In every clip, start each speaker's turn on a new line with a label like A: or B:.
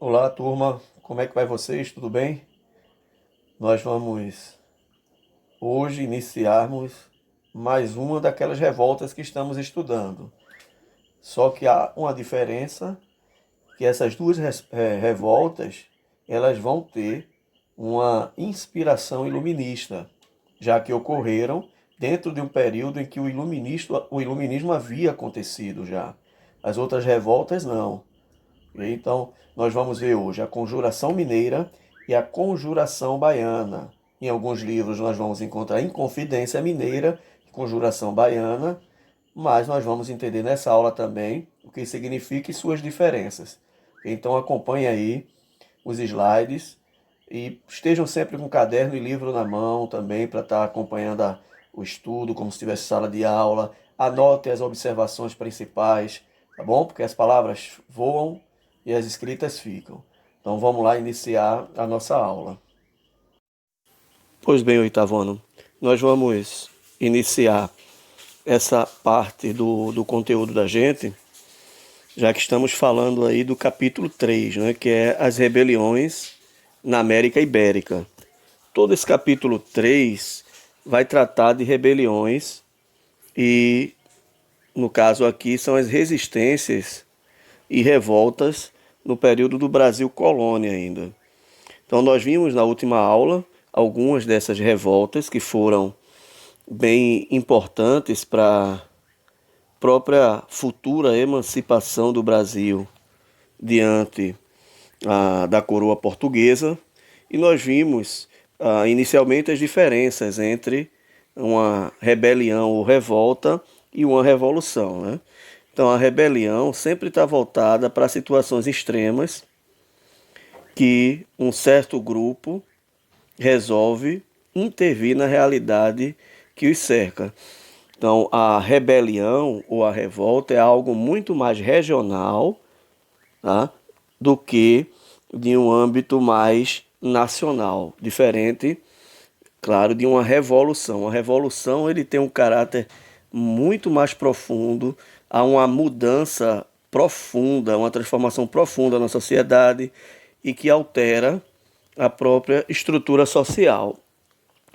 A: Olá, turma. Como é que vai vocês? Tudo bem? Nós vamos hoje iniciarmos mais uma daquelas revoltas que estamos estudando. Só que há uma diferença, que essas duas revoltas, elas vão ter uma inspiração iluminista, já que ocorreram dentro de um período em que o iluminismo havia acontecido já. As outras revoltas não. Então, nós vamos ver hoje a Conjuração Mineira e a Conjuração Baiana. Em alguns livros nós vamos encontrar Inconfidência Mineira e Conjuração Baiana, mas nós vamos entender nessa aula também o que significa e suas diferenças. Então acompanhe aí os slides e estejam sempre com caderno e livro na mão também para estar acompanhando o estudo, como se tivesse sala de aula. Anote as observações principais, tá bom? Porque as palavras voam e as escritas ficam. Então vamos lá iniciar a nossa aula. Pois bem, oitavo ano, nós vamos iniciar essa parte do conteúdo da gente, já que estamos falando aí do capítulo 3, né, que é as rebeliões na América Ibérica. Todo esse capítulo 3 vai tratar de rebeliões e, no caso aqui, são as resistências e revoltas no período do Brasil colônia ainda. Então nós vimos na última aula algumas dessas revoltas que foram bem importantes para a própria futura emancipação do Brasil diante da coroa portuguesa, e nós vimos inicialmente as diferenças entre uma rebelião ou revolta e uma revolução, né? Então a rebelião sempre está voltada para situações extremas que um certo grupo resolve intervir na realidade que os cerca. Então a rebelião ou a revolta é algo muito mais regional, tá, do que de um âmbito mais nacional, diferente, claro, de uma revolução. A revolução ele tem um caráter muito mais profundo, há uma mudança profunda, uma transformação profunda na sociedade e que altera a própria estrutura social,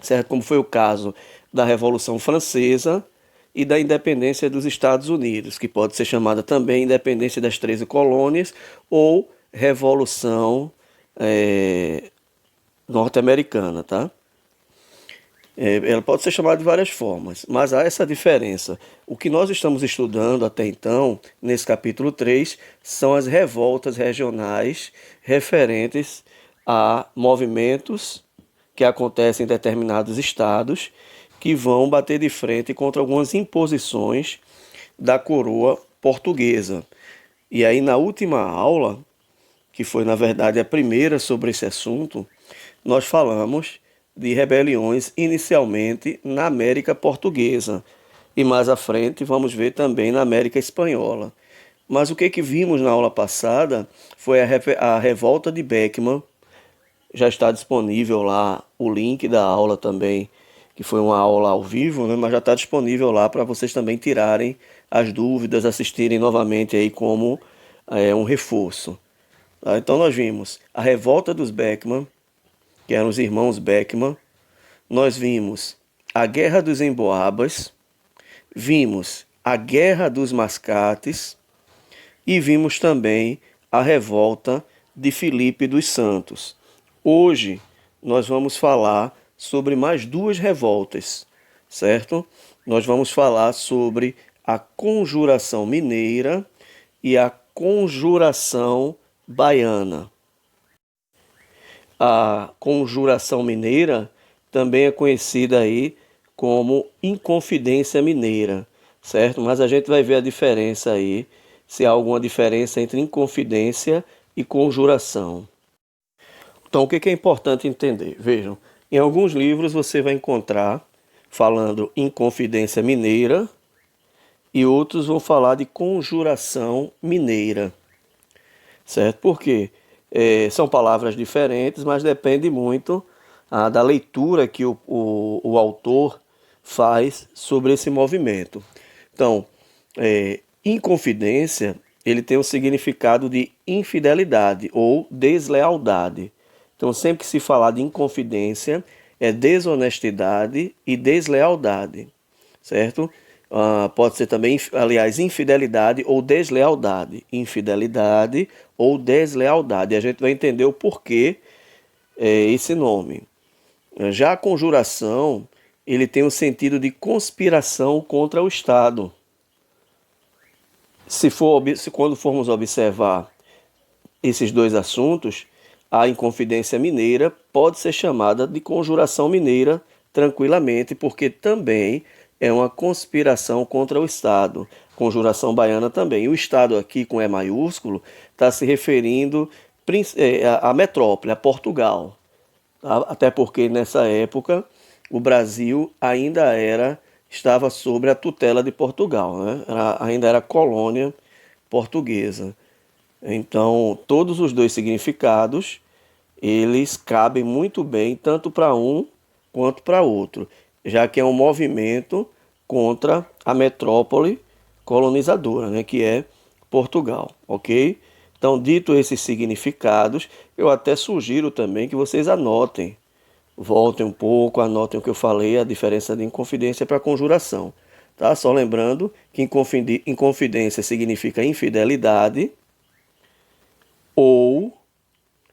A: certo? Como foi o caso da Revolução Francesa e da independência dos Estados Unidos, que pode ser chamada também independência das 13 colônias ou Revolução norte-americana, tá? Ela pode ser chamada de várias formas, mas há essa diferença. O que nós estamos estudando até então, nesse capítulo 3, são as revoltas regionais referentes a movimentos que acontecem em determinados estados que vão bater de frente contra algumas imposições da coroa portuguesa. E aí, na última aula, que foi na verdade a primeira sobre esse assunto, nós falamos de rebeliões inicialmente na América Portuguesa e mais à frente vamos ver também na América Espanhola. Mas o que vimos na aula passada foi a revolta de Beckman. Já está disponível lá o link da aula também, que foi uma aula ao vivo, né? Mas já está disponível lá para vocês também tirarem as dúvidas, assistirem novamente aí como um reforço. Tá? Então nós vimos a revolta dos Beckman, que eram os irmãos Beckman. Nós vimos a Guerra dos Emboabas, vimos a Guerra dos Mascates e vimos também a revolta de Filipe dos Santos. Hoje nós vamos falar sobre mais duas revoltas, certo? Nós vamos falar sobre a Conjuração Mineira e a Conjuração Baiana. A Conjuração Mineira também é conhecida aí como Inconfidência Mineira, certo? Mas a gente vai ver a diferença aí, se há alguma diferença entre Inconfidência e Conjuração. Então, o que é importante entender? Vejam, em alguns livros você vai encontrar falando Inconfidência Mineira e outros vão falar de Conjuração Mineira, certo? Por quê? São palavras diferentes, mas depende muito da leitura que o autor faz sobre esse movimento. Então, Inconfidência ele tem o significado de infidelidade ou deslealdade. Então, sempre que se falar de inconfidência, é desonestidade e deslealdade, certo? Pode ser também, aliás, infidelidade ou deslealdade. Infidelidade ou deslealdade. A gente vai entender o porquê esse nome. Já a conjuração, ele tem o sentido de conspiração contra o Estado. Quando formos observar esses dois assuntos, a Inconfidência Mineira pode ser chamada de Conjuração Mineira tranquilamente, porque também é uma conspiração contra o Estado. Conjuração Baiana também. E o Estado aqui, com E maiúsculo, está se referindo à metrópole, a Portugal. Até porque nessa época o Brasil estava sob a tutela de Portugal, né? Ainda era colônia portuguesa. Então, todos os dois significados, eles cabem muito bem, tanto para um quanto para outro, já que é um movimento contra a metrópole colonizadora, né, que é Portugal, ok? Então, dito esses significados, eu até sugiro também que vocês anotem, voltem um pouco, anotem o que eu falei, a diferença de inconfidência para conjuração, tá? Só lembrando que inconfidência significa infidelidade, ou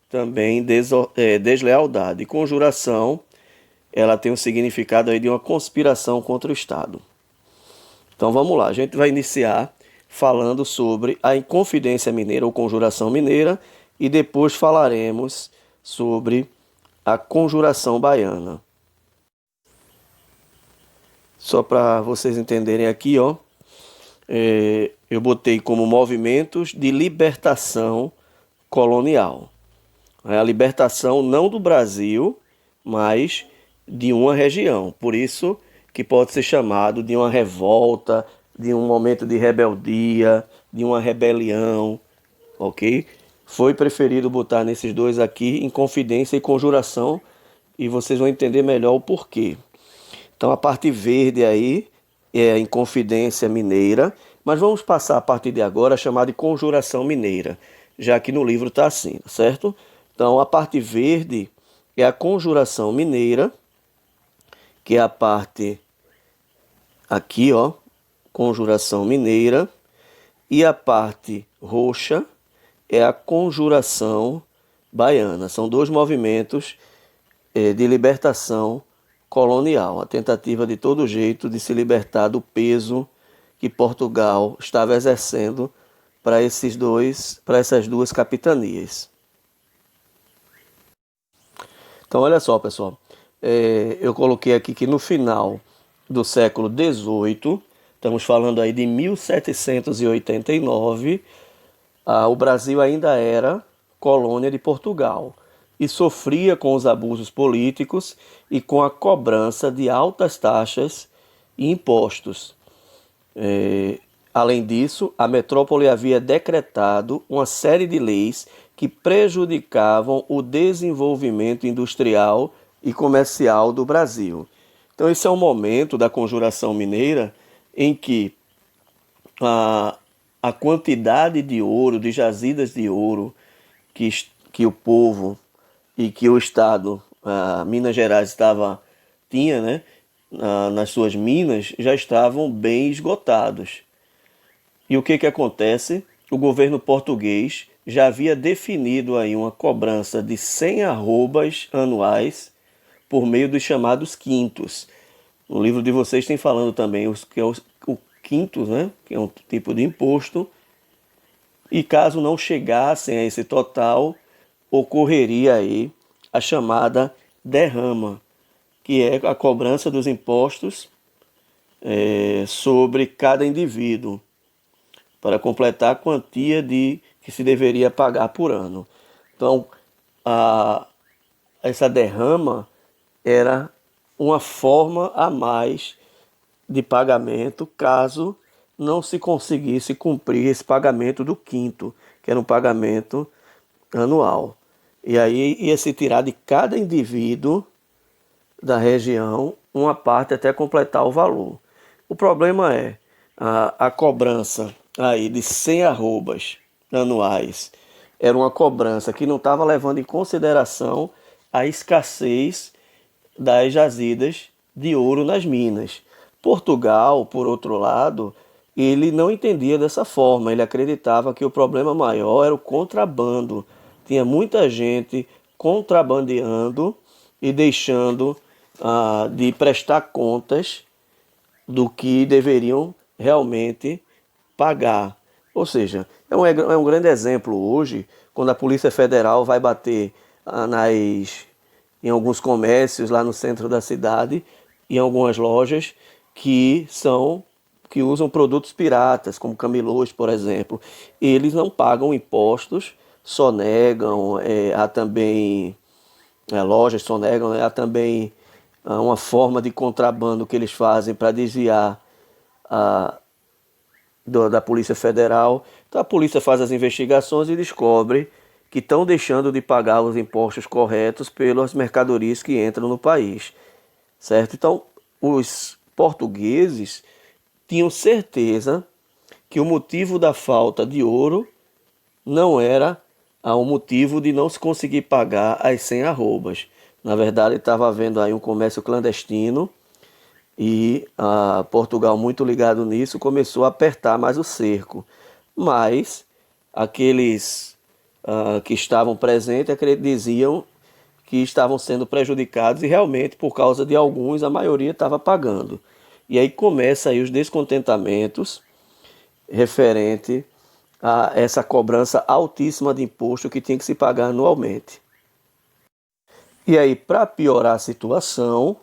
A: também deslealdade. Conjuração, ela tem um significado aí de uma conspiração contra o Estado. Então vamos lá, a gente vai iniciar falando sobre a Inconfidência Mineira ou Conjuração Mineira e depois falaremos sobre a Conjuração Baiana. Só para vocês entenderem aqui, ó, eu botei como movimentos de libertação colonial. A libertação não do Brasil, mas de uma região. Por isso que pode ser chamado de uma revolta, de um momento de rebeldia, de uma rebelião, ok? Foi preferido botar nesses dois aqui, Inconfidência e Conjuração, e vocês vão entender melhor o porquê. Então a parte verde aí é a Inconfidência Mineira, mas vamos passar a partir de agora a chamar de Conjuração Mineira, já que no livro está assim, certo? Então a parte verde é a Conjuração Mineira, que é a parte aqui, ó, Conjuração Mineira, e a parte roxa é a Conjuração Baiana. São dois movimentos de libertação colonial, a tentativa de todo jeito de se libertar do peso que Portugal estava exercendo para essas duas capitanias. Então, olha só, pessoal, eu coloquei aqui que no final do século XVIII, estamos falando aí de 1789, o Brasil ainda era colônia de Portugal e sofria com os abusos políticos e com a cobrança de altas taxas e impostos. Além disso, a metrópole havia decretado uma série de leis que prejudicavam o desenvolvimento industrial e comercial do Brasil. Então esse é o momento da Conjuração Mineira em que a quantidade de ouro, de jazidas de ouro que o povo e que o Estado, Minas Gerais tinha, né, nas suas minas, já estavam bem esgotados. E o que acontece? O governo português já havia definido aí uma cobrança de 100 arrobas anuais por meio dos chamados quintos. No livro de vocês tem falando também que é o quintos, né? Que é um tipo de imposto. E caso não chegassem a esse total, ocorreria aí a chamada derrama, que é a cobrança dos impostos sobre cada indivíduo, para completar a quantia que se deveria pagar por ano. Então, essa derrama era uma forma a mais de pagamento caso não se conseguisse cumprir esse pagamento do quinto, que era um pagamento anual. E aí ia se tirar de cada indivíduo da região uma parte até completar o valor. O problema é a cobrança aí de 100 arrobas anuais era uma cobrança que não estava levando em consideração a escassez das jazidas de ouro nas minas. Portugal, por outro lado, ele não entendia dessa forma. Ele acreditava que o problema maior era o contrabando. Tinha muita gente contrabandeando e deixando de prestar contas do que deveriam realmente pagar. Ou seja, é um grande exemplo hoje, quando a Polícia Federal vai bater em alguns comércios lá no centro da cidade, em algumas lojas que usam produtos piratas, como camelôs, por exemplo. Eles não pagam impostos, sonegam, há também lojas sonegam, né? Há também uma forma de contrabando que eles fazem para desviar a, da Polícia Federal. Então a polícia faz as investigações e descobre que estão deixando de pagar os impostos corretos pelas mercadorias que entram no país, certo? Então os portugueses tinham certeza que o motivo da falta de ouro não era o motivo de não se conseguir pagar as 100 arrobas. Na verdade, estava havendo aí um comércio clandestino e Portugal, muito ligado nisso, começou a apertar mais o cerco. Mas aqueles que estavam presentes diziam que estavam sendo prejudicados e realmente, por causa de alguns, a maioria estava pagando. E aí começa aí os descontentamentos referente a essa cobrança altíssima de imposto que tinha que se pagar anualmente. E aí, para piorar a situação,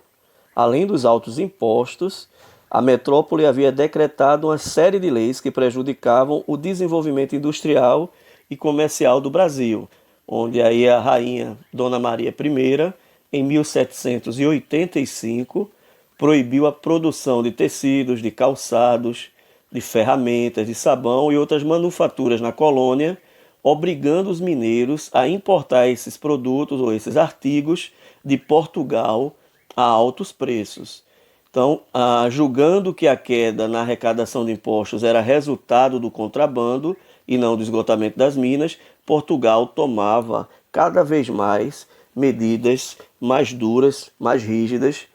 A: além dos altos impostos, a metrópole havia decretado uma série de leis que prejudicavam o desenvolvimento industrial e comercial do Brasil, onde aí a rainha Dona Maria I, em 1785, proibiu a produção de tecidos, de calçados, de ferramentas, de sabão e outras manufaturas na colônia, obrigando os mineiros a importar esses produtos ou esses artigos de Portugal a altos preços. Então, julgando que a queda na arrecadação de impostos era resultado do contrabando e não do esgotamento das minas, Portugal tomava cada vez mais medidas mais duras, mais rígidas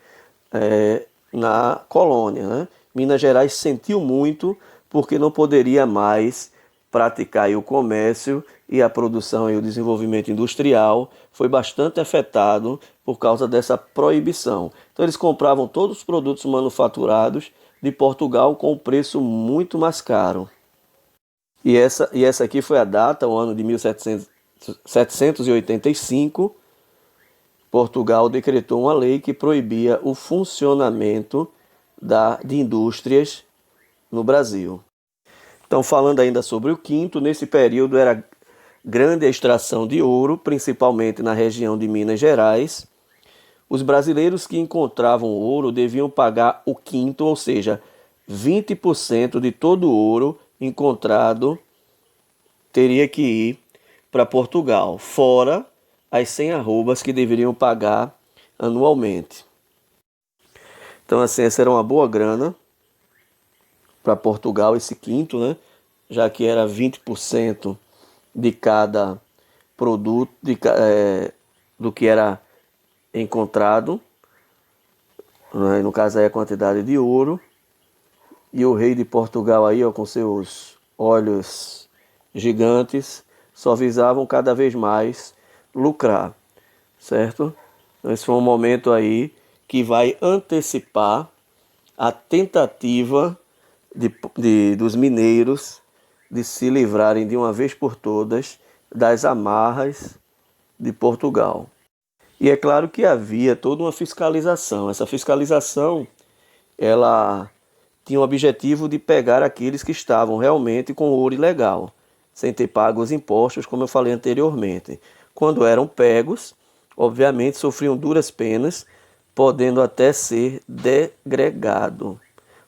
A: na colônia, né? Minas Gerais sentiu muito porque não poderia mais praticar o comércio e a produção e o desenvolvimento industrial foi bastante afetado por causa dessa proibição. Então eles compravam todos os produtos manufaturados de Portugal com um preço muito mais caro. E essa aqui foi a data, o ano de 1785. Portugal decretou uma lei que proibia o funcionamento de indústrias no Brasil. Então, falando ainda sobre o quinto, nesse período era grande a extração de ouro, principalmente na região de Minas Gerais. Os brasileiros que encontravam ouro deviam pagar o quinto, ou seja, 20% de todo o ouro encontrado teria que ir para Portugal, fora as 100 arrobas que deveriam pagar anualmente. Então, assim, essa era uma boa grana para Portugal, esse quinto, né? Já que era 20% de cada produto, do que era encontrado, né? No caso aí a quantidade de ouro. E o rei de Portugal aí, ó, com seus olhos gigantes, só visavam cada vez mais lucrar, certo? Então esse foi um momento aí que vai antecipar a tentativa dos mineiros de se livrarem de uma vez por todas das amarras de Portugal. E é claro que havia toda uma fiscalização. Essa fiscalização, ela tinha o objetivo de pegar aqueles que estavam realmente com ouro ilegal, sem ter pago os impostos, como eu falei anteriormente. Quando eram pegos, obviamente sofriam duras penas, podendo até ser degregado,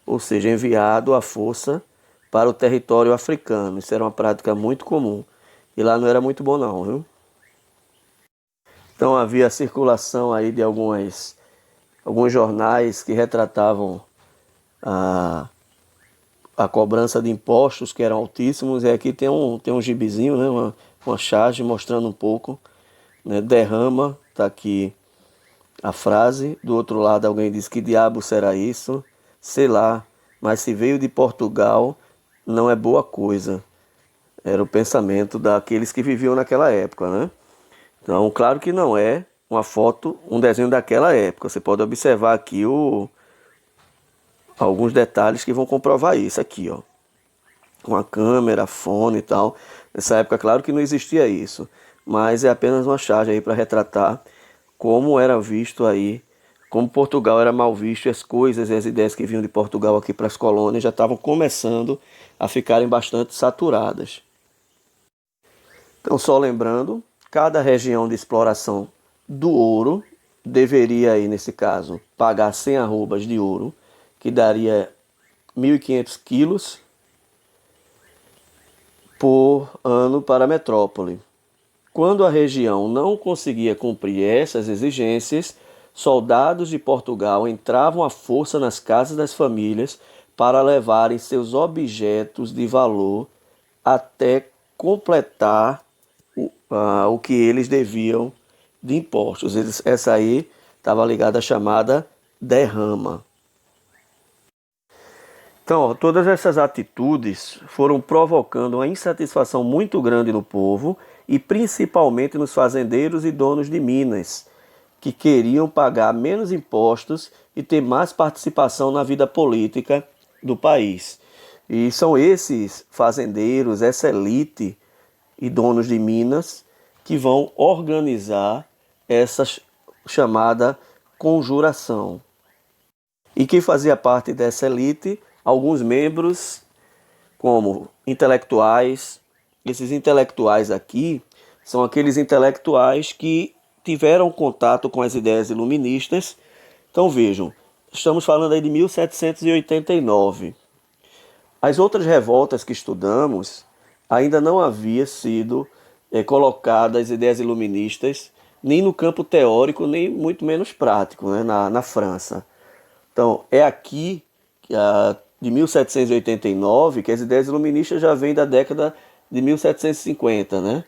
A: ou seja, enviado à força para o território africano. Isso era uma prática muito comum. E lá não era muito bom não, viu? Então havia a circulação aí de alguns jornais que retratavam a cobrança de impostos que eram altíssimos. E aqui tem um gibizinho, né? Uma charge mostrando um pouco, né? Derrama, tá aqui a frase. Do outro lado alguém diz: que diabo será isso? Sei lá, mas se veio de Portugal, não é boa coisa. Era o pensamento daqueles que viviam naquela época, né? Então, claro que não é uma foto, um desenho daquela época. Você pode observar aqui alguns detalhes que vão comprovar isso aqui, ó. Com a câmera, fone e tal. Nessa época, claro que não existia isso, mas é apenas uma charge aí para retratar como era visto aí, como Portugal era mal visto, e as coisas e as ideias que vinham de Portugal aqui para as colônias já estavam começando a ficarem bastante saturadas. Então, só lembrando, cada região de exploração do ouro deveria aí, nesse caso, pagar 100 arrobas de ouro, que daria 1.500 quilos por ano para a metrópole. Quando a região não conseguia cumprir essas exigências, soldados de Portugal entravam à força nas casas das famílias para levarem seus objetos de valor até completar o que eles deviam de impostos. Essa aí estava ligada à chamada derrama. Então, ó, todas essas atitudes foram provocando uma insatisfação muito grande no povo e principalmente nos fazendeiros e donos de minas, que queriam pagar menos impostos e ter mais participação na vida política do país. E são esses fazendeiros, essa elite e donos de minas que vão organizar essa chamada conjuração. E quem fazia parte dessa elite? Alguns membros como intelectuais. Esses intelectuais aqui são aqueles intelectuais que tiveram contato com as ideias iluministas. Então vejam, estamos falando aí de 1789. As outras revoltas que estudamos ainda não havia sido colocadas as ideias iluministas nem no campo teórico, nem muito menos prático, né, na França. Então, é aqui, de 1789, que as ideias iluministas já vêm da década de 1750, né?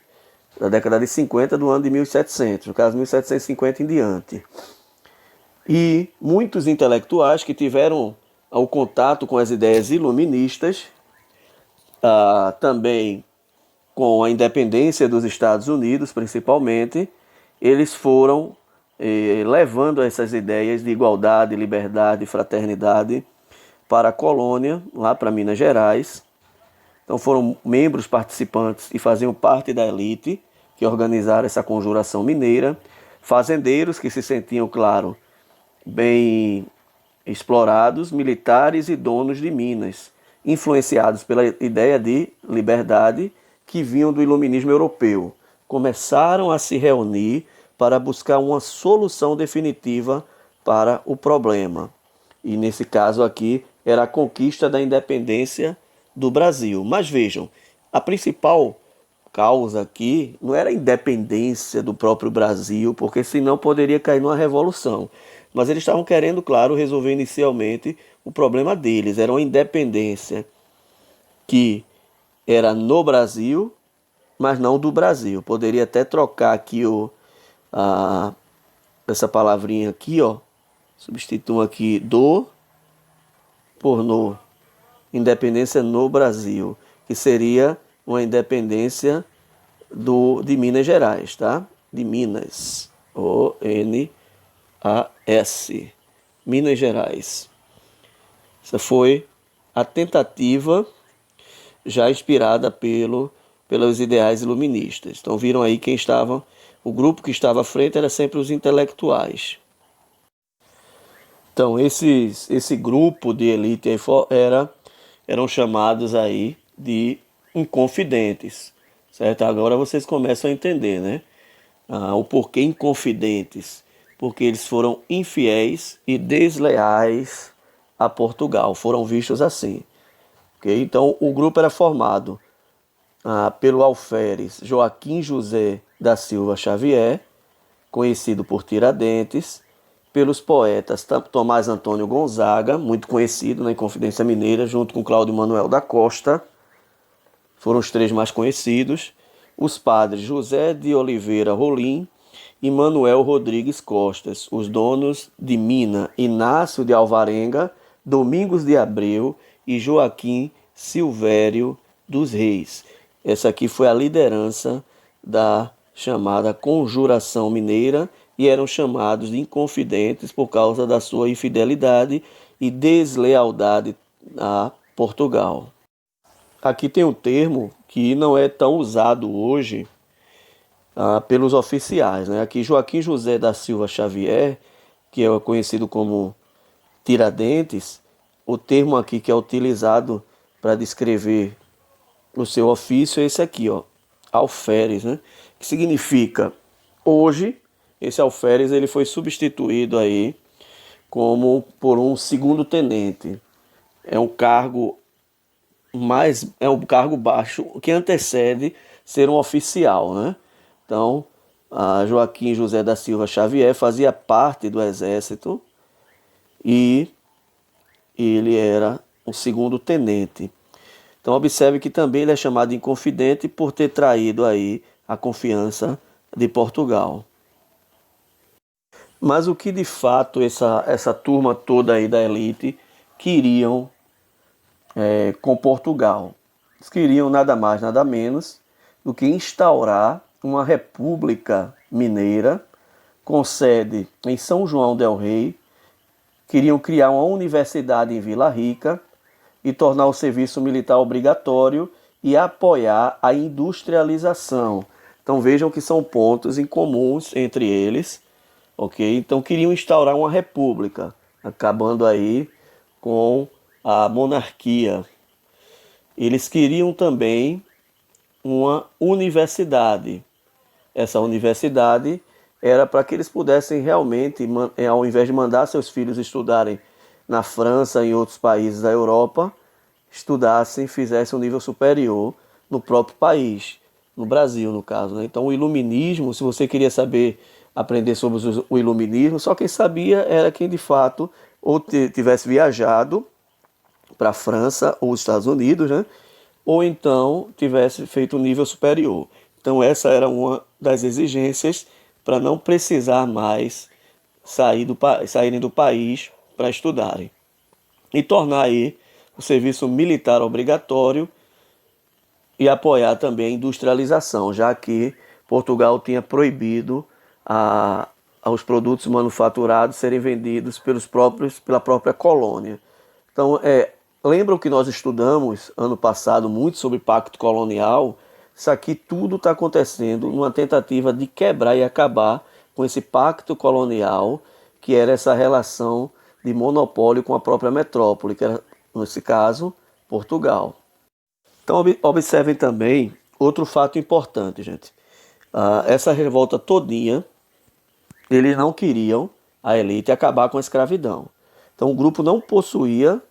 A: Da década de 50 do ano de 1700, no caso 1750 em diante. E muitos intelectuais que tiveram o contato com as ideias iluministas, também com a independência dos Estados Unidos, principalmente, eles foram levando essas ideias de igualdade, liberdade, fraternidade para a colônia, lá para Minas Gerais. Então foram membros participantes e faziam parte da elite que organizaram essa conjuração mineira, fazendeiros que se sentiam, claro, bem explorados, militares e donos de minas, influenciados pela ideia de liberdade que vinham do iluminismo europeu. Começaram a se reunir para buscar uma solução definitiva para o problema. E nesse caso aqui era a conquista da independência do Brasil. Mas vejam, a principal causa aqui não era a independência do próprio Brasil, porque senão poderia cair numa revolução. Mas eles estavam querendo, claro, resolver inicialmente o problema deles. Era uma independência que era no Brasil, mas não do Brasil. Poderia até trocar aqui essa palavrinha aqui, ó. Substituam aqui do por no. Independência no Brasil, que seria uma independência de Minas Gerais, tá? De Minas. O-N-A-S. Minas Gerais. Essa foi a tentativa já inspirada pelos ideais iluministas. Então viram aí quem estava, o grupo que estava à frente era sempre os intelectuais. Então esse grupo de elite eram chamados aí de inconfidentes, certo? Agora vocês começam a entender, né? O porquê inconfidentes. Porque eles foram infiéis e desleais a Portugal, foram vistos assim. Okay? Então o grupo era formado pelo alferes Joaquim José da Silva Xavier, conhecido por Tiradentes, pelos poetas Tomás Antônio Gonzaga, muito conhecido na Inconfidência Mineira, junto com Cláudio Manuel da Costa, foram os três mais conhecidos, os padres José de Oliveira Rolim e Manuel Rodrigues Costas, os donos de Mina, Inácio de Alvarenga, Domingos de Abreu e Joaquim Silvério dos Reis. Essa aqui foi a liderança da chamada Conjuração Mineira e eram chamados de inconfidentes por causa da sua infidelidade e deslealdade a Portugal. Aqui tem um termo que não é tão usado hoje pelos oficiais, né? Aqui Joaquim José da Silva Xavier, que é conhecido como Tiradentes, o termo aqui que é utilizado para descrever o seu ofício é esse aqui, ó, alferes, né? Que significa hoje. Esse alferes ele foi substituído aí como por um segundo tenente. É um cargo baixo que antecede ser um oficial, né? Então, Joaquim José da Silva Xavier fazia parte do exército e ele era um segundo tenente. Então observe que também ele é chamado de inconfidente por ter traído aí a confiança de Portugal. Mas o que de fato essa turma toda aí da elite queriam com Portugal? Eles queriam nada mais, nada menos do que instaurar uma república mineira com sede em São João del Rei. Queriam criar uma universidade em Vila Rica e tornar o serviço militar obrigatório e apoiar a industrialização. Então vejam que são pontos em comuns entre eles, ok? Então queriam instaurar uma república, acabando aí com a monarquia. Eles queriam também uma universidade. Essa universidade era para que eles pudessem realmente, ao invés de mandar seus filhos estudarem na França e em outros países da Europa, estudassem, fizessem um nível superior no próprio país, no Brasil, no caso, né? Então o iluminismo, se você queria aprender sobre o iluminismo, só quem sabia era quem de fato ou tivesse viajado para a França ou os Estados Unidos, né? Ou então tivesse feito um nível superior. Então essa era uma das exigências para não precisar mais saírem do país para estudarem. E tornar aí o serviço militar obrigatório e apoiar também a industrialização, já que Portugal tinha proibido aos produtos manufaturados serem vendidos pela própria colônia. Então, lembram que nós estudamos ano passado muito sobre pacto colonial? Isso aqui tudo está acontecendo numa tentativa de quebrar e acabar com esse pacto colonial, que era essa relação de monopólio com a própria metrópole, que era, nesse caso, Portugal. Então observem também outro fato importante, gente. Essa revolta todinha, eles não queriam, a elite, acabar com a escravidão. Então o grupo não possuía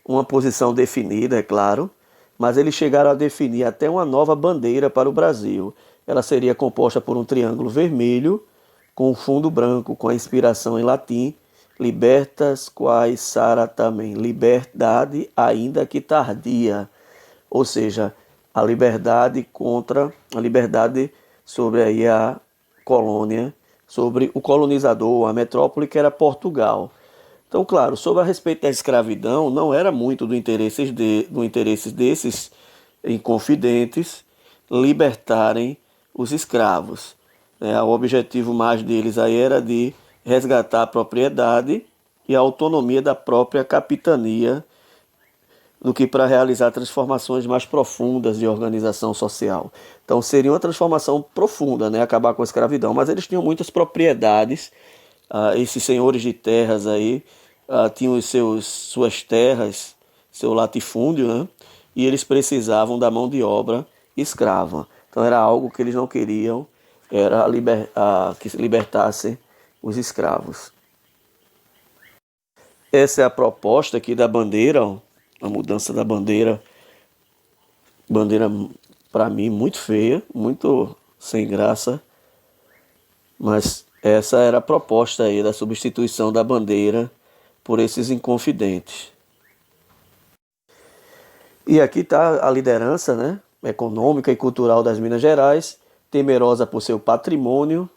A: uma posição definida, é claro, mas eles chegaram a definir até uma nova bandeira para o Brasil. Ela seria composta por um triângulo vermelho com um fundo branco, com a inspiração em latim, libertas quae sara também, liberdade ainda que tardia, ou seja, a liberdade sobre aí a colônia, sobre o colonizador, a metrópole que era Portugal. Então, claro, sobre a respeito da escravidão, não era muito do interesse desses inconfidentes libertarem os escravos. O objetivo mais deles aí era de resgatar a propriedade e a autonomia da própria capitania, do que para realizar transformações mais profundas de organização social. Então seria uma transformação profunda, acabar com a escravidão, mas eles tinham muitas propriedades. Esses senhores de terras aí tinham suas terras, seu latifúndio, né? E eles precisavam da mão de obra escrava. Então era algo que eles não queriam, era que se libertasse os escravos. Essa é a proposta aqui da bandeira, ó, a mudança da bandeira para mim muito feia, muito sem graça, mas Essa era a proposta aí da substituição da bandeira por esses inconfidentes. E aqui está a liderança, né, econômica e cultural das Minas Gerais, temerosa por seu patrimônio,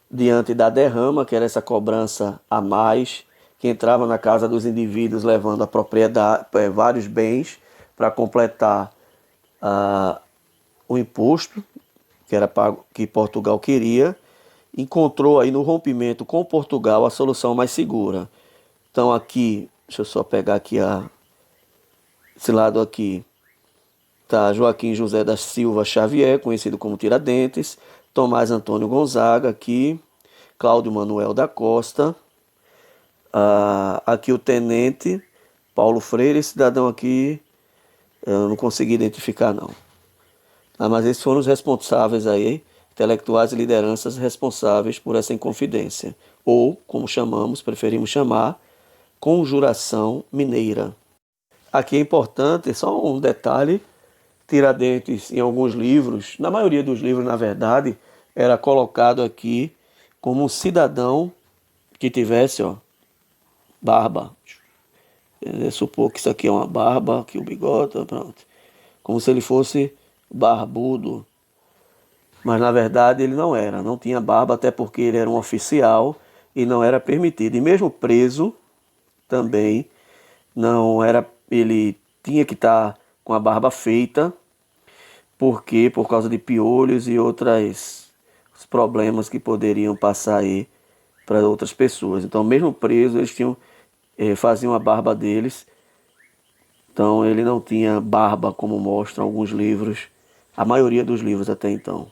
A: diante da derrama, que era essa cobrança a mais, que entrava na casa dos indivíduos levando a propriedade, vários bens para completar o imposto que era pago, que Portugal queria, encontrou aí no rompimento com Portugal a solução mais segura. Então aqui, deixa eu só pegar aqui esse lado aqui, tá Joaquim José da Silva Xavier, conhecido como Tiradentes, Tomás Antônio Gonzaga aqui, Cláudio Manuel da Costa, aqui o tenente Paulo Freire, esse cidadão aqui eu não consegui identificar não. Mas esses foram os responsáveis aí, intelectuais e lideranças responsáveis por essa inconfidência, ou, como chamamos, preferimos chamar, Conjuração Mineira. Aqui é importante, só um detalhe, Tiradentes em alguns livros, na maioria dos livros na verdade, era colocado aqui como um cidadão que tivesse barba. Supor que isso aqui é uma barba, aqui o bigode, pronto. Como se ele fosse barbudo. Mas na verdade ele não tinha barba, até porque ele era um oficial e não era permitido. E mesmo preso também não era, ele tinha que estar com a barba feita, porque por causa de piolhos e outros problemas que poderiam passar aí para outras pessoas. Então mesmo preso eles faziam a barba deles. Então ele não tinha barba como mostram alguns livros, a maioria dos livros até então.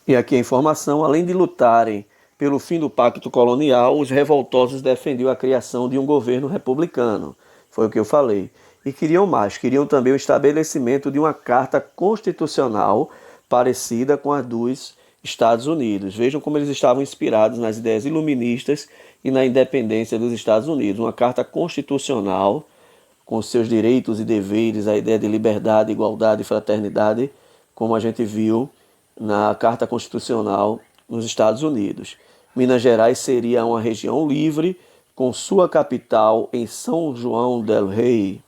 A: E aqui a informação, além de lutarem pelo fim do pacto colonial, os revoltosos defendiam a criação de um governo republicano. Foi o que eu falei. E queriam mais, queriam também o estabelecimento de uma carta constitucional parecida com a dos Estados Unidos. Vejam como eles estavam inspirados nas ideias iluministas e na independência dos Estados Unidos. Uma carta constitucional com seus direitos e deveres, a ideia de liberdade, igualdade e fraternidade, como a gente viu na Carta Constitucional nos Estados Unidos. Minas Gerais seria uma região livre, com sua capital em São João del Rei.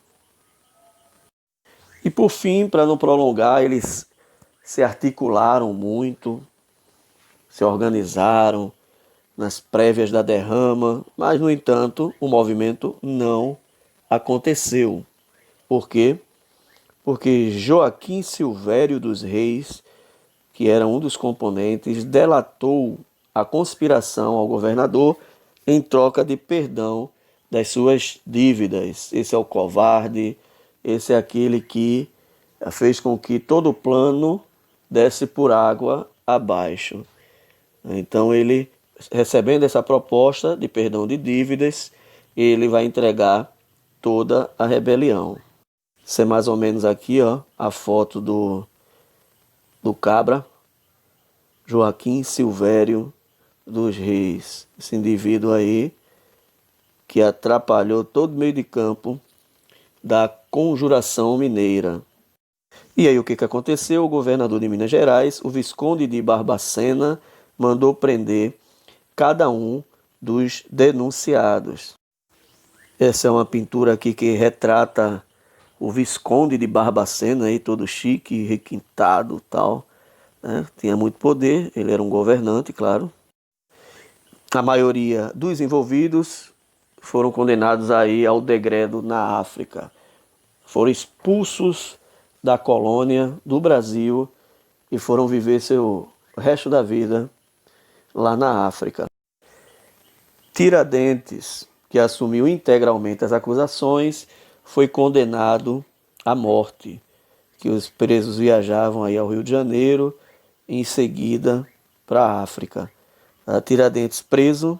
A: E por fim, para não prolongar, eles se articularam muito, se organizaram nas prévias da derrama, mas, no entanto, o movimento não aconteceu. Por quê? Porque Joaquim Silvério dos Reis, que era um dos componentes, delatou a conspiração ao governador em troca de perdão das suas dívidas. Esse é o covarde, esse é aquele que fez com que todo o plano desse por água abaixo. Então ele, recebendo essa proposta de perdão de dívidas, ele vai entregar toda a rebelião. Isso é mais ou menos aqui, a foto do cabra, Joaquim Silvério dos Reis. Esse indivíduo aí que atrapalhou todo o meio de campo da Conjuração Mineira. E aí o que aconteceu? O governador de Minas Gerais, o Visconde de Barbacena, mandou prender cada um dos denunciados. Essa é uma pintura aqui que retrata o Visconde de Barbacena, aí, todo chique, requintado e tal. Né? Tinha muito poder, ele era um governante, claro. A maioria dos envolvidos foram condenados aí ao degredo na África. Foram expulsos da colônia do Brasil e foram viver seu resto da vida lá na África. Tiradentes, que assumiu integralmente as acusações, foi condenado à morte. Que os presos viajavam aí ao Rio de Janeiro e em seguida para a África. Tiradentes preso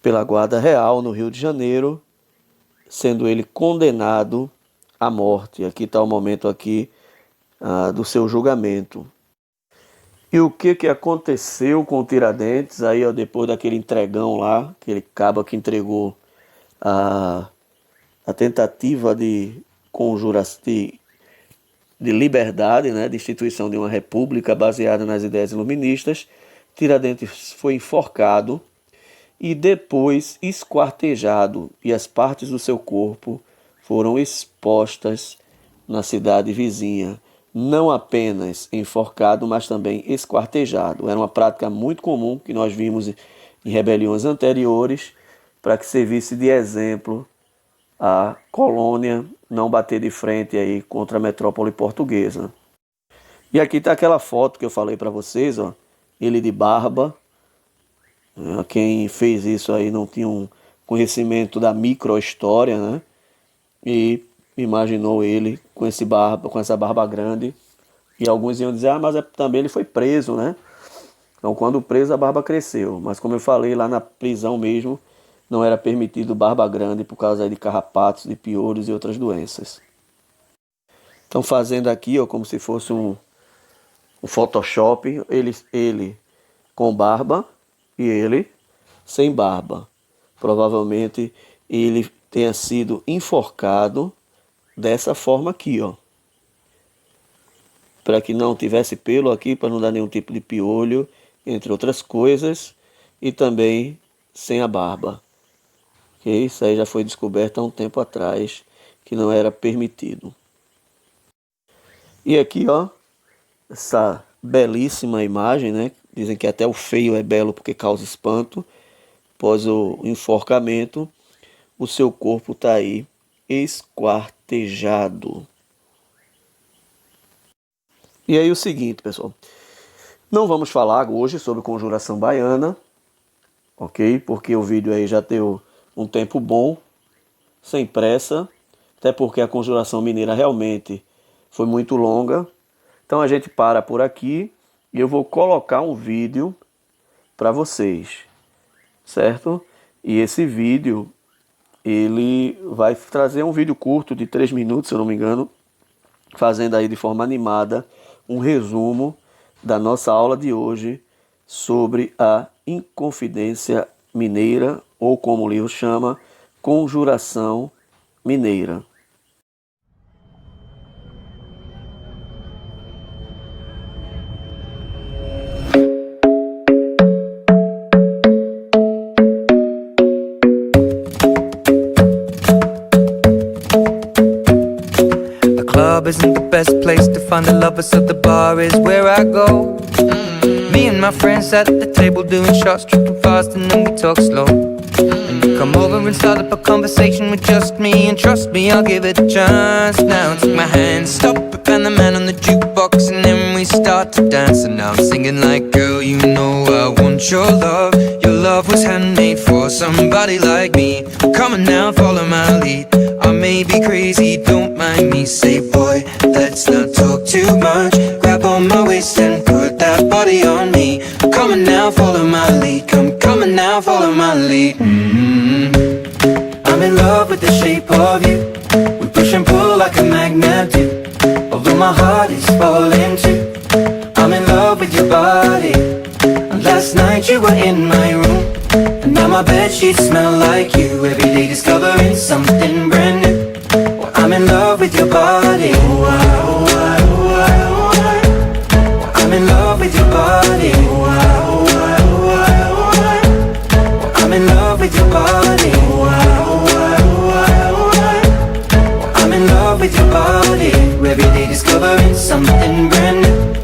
A: pela Guarda Real no Rio de Janeiro, sendo ele condenado à morte. Aqui está o momento aqui do seu julgamento. E o que que aconteceu com o Tiradentes aí, ó, depois daquele entregão lá, aquele cabo que entregou a, a tentativa de conjuração de liberdade, né, de instituição de uma república baseada nas ideias iluministas. Tiradentes foi enforcado e depois esquartejado, e as partes do seu corpo foram expostas na cidade vizinha, não apenas enforcado, mas também esquartejado. Era uma prática muito comum que nós vimos em rebeliões anteriores, para que servisse de exemplo a colônia não bater de frente aí contra a metrópole portuguesa. E aqui está aquela foto que eu falei para vocês, ó, ele de barba. Quem fez isso aí não tinha um conhecimento da micro-história, né? E imaginou ele com essa barba grande. E alguns iam dizer, mas também ele foi preso, né? Então, quando preso, a barba cresceu. Mas como eu falei, lá na prisão mesmo, não era permitido barba grande por causa de carrapatos, de piolhos e outras doenças. Estão fazendo aqui, ó, como se fosse um Photoshop, ele com barba e ele sem barba. Provavelmente ele tenha sido enforcado dessa forma aqui, ó. Para que não tivesse pelo aqui, para não dar nenhum tipo de piolho, entre outras coisas, e também sem a barba. Okay? Isso aí já foi descoberto há um tempo atrás, que não era permitido. E aqui, ó, essa belíssima imagem, né? Dizem que até o feio é belo porque causa espanto. Após o enforcamento, o seu corpo está aí esquartejado. E aí o seguinte, pessoal. Não vamos falar hoje sobre conjuração baiana, ok? Porque o vídeo aí já deu um tempo bom, sem pressa. Até porque a conjuração mineira realmente foi muito longa. Então a gente para por aqui e eu vou colocar um vídeo para vocês, certo? E esse vídeo, ele vai trazer um vídeo curto de 3 minutos, se eu não me engano, fazendo aí de forma animada um resumo da nossa aula de hoje sobre a Inconfidência Mineira, ou como o livro chama, Conjuração Mineira.
B: Club isn't the best place to find the lovers, so the bar is where I go. Me and my friends at the table doing shots, tripping fast, and then we talk slow. And you come over and start up a conversation with just me, and trust me, I'll give it a chance. Now take my hand, stop it, and the man on the jukebox, and then we start to dance. And now I'm singing like, girl, you know I want your love. Your love was handmade for somebody like me. Come on now, follow my lead. I may be crazy, don't mind me. Say, boy, let's not talk too much. Grab on my waist and put that body on me. Come on now, follow my lead. Come on now, follow my lead. I'm in love with the shape of you. We push and pull like a magnet do. Although my heart is falling too. I'm in love with your body. And last night you were in my room. And now my bedsheets smell like you. Every day discovering something brand new. Well, I'm in love with your body. I'm in love with your body. I'm in love with your body. I'm in love with your body. Every day discovering something brand new.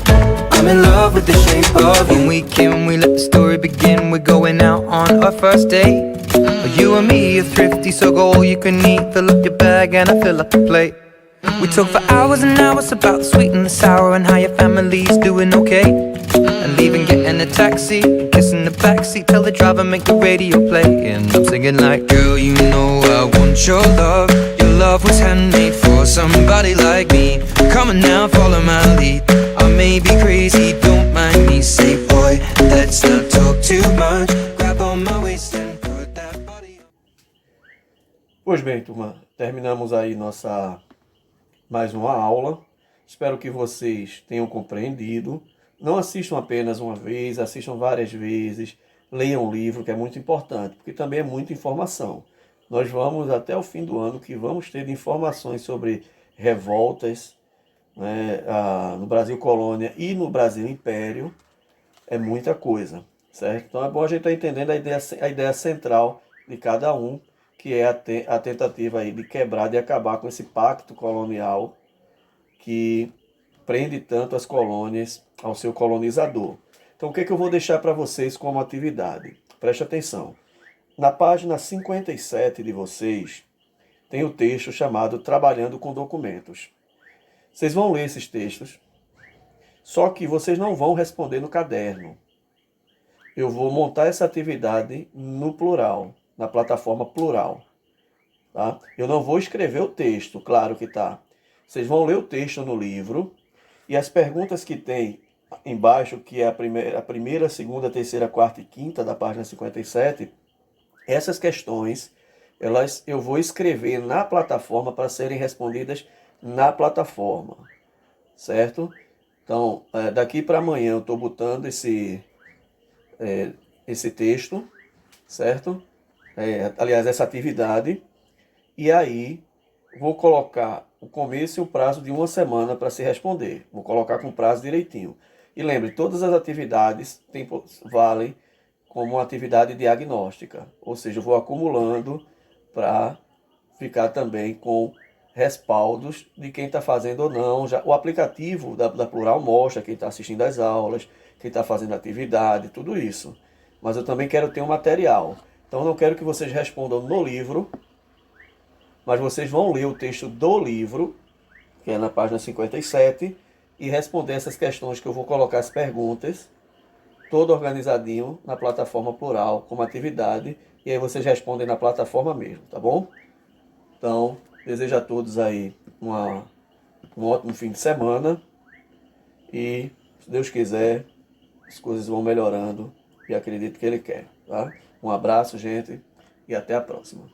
B: I'm in love with the shape of you. When we came, we let the story begin. We're going out on our first date. You and me are thrifty, so go all you can eat. Fill up your bag and I fill up the plate. We talk for hours and hours about the sweet and the sour, and how your family's doing okay. And leaving, getting a taxi, kissing the backseat, tell the driver make the radio play. And I'm singing like, girl, you know I want your love. Your love was handmade for somebody like me. Come on now, follow my lead. I may be crazy, don't mind me. Say, boy, let's not talk too much. Grab on my waist and put that body on.
A: Pois bem, turma, terminamos aí mais uma aula. Espero que vocês tenham compreendido Não assistam apenas uma vez, assistam várias vezes, leiam um livro, que é muito importante, porque também é muita informação. Nós vamos até o fim do ano que vamos ter informações sobre revoltas, né, no Brasil Colônia e no Brasil Império, é muita coisa, certo? Então é bom a gente estar entendendo a ideia central de cada um, que é a tentativa aí de quebrar, de acabar com esse pacto colonial que prende tanto as colônias ao seu colonizador. Então o que, é que eu vou deixar para vocês como atividade? Preste atenção. Na página 57 de vocês, tem o texto chamado Trabalhando com Documentos. Vocês vão ler esses textos, só que vocês não vão responder no caderno. Eu vou montar essa atividade no plural, na plataforma plural. Tá? Eu não vou escrever o texto, claro que tá. Vocês vão ler o texto no livro e as perguntas que tem embaixo, que é a primeira, segunda, terceira, quarta e quinta da página 57, essas questões eu vou escrever na plataforma para serem respondidas na plataforma, certo? Então, daqui para amanhã eu estou botando esse texto, certo? Aliás, essa atividade. E aí, vou colocar o começo e o prazo de uma semana para se responder. Vou colocar com prazo direitinho. E lembre, todas as atividades valem como uma atividade diagnóstica. Ou seja, eu vou acumulando para ficar também com respaldos de quem está fazendo ou não. O aplicativo da Plural mostra quem está assistindo às aulas, quem está fazendo atividade, tudo isso. Mas eu também quero ter um material. Então eu não quero que vocês respondam no livro, mas vocês vão ler o texto do livro, que é na página 57, e responder essas questões que eu vou colocar as perguntas, todo organizadinho na plataforma plural, como atividade, e aí vocês respondem na plataforma mesmo, tá bom? Então, desejo a todos aí um ótimo fim de semana e, se Deus quiser, as coisas vão melhorando e acredito que Ele quer, tá? Um abraço, gente, e até a próxima.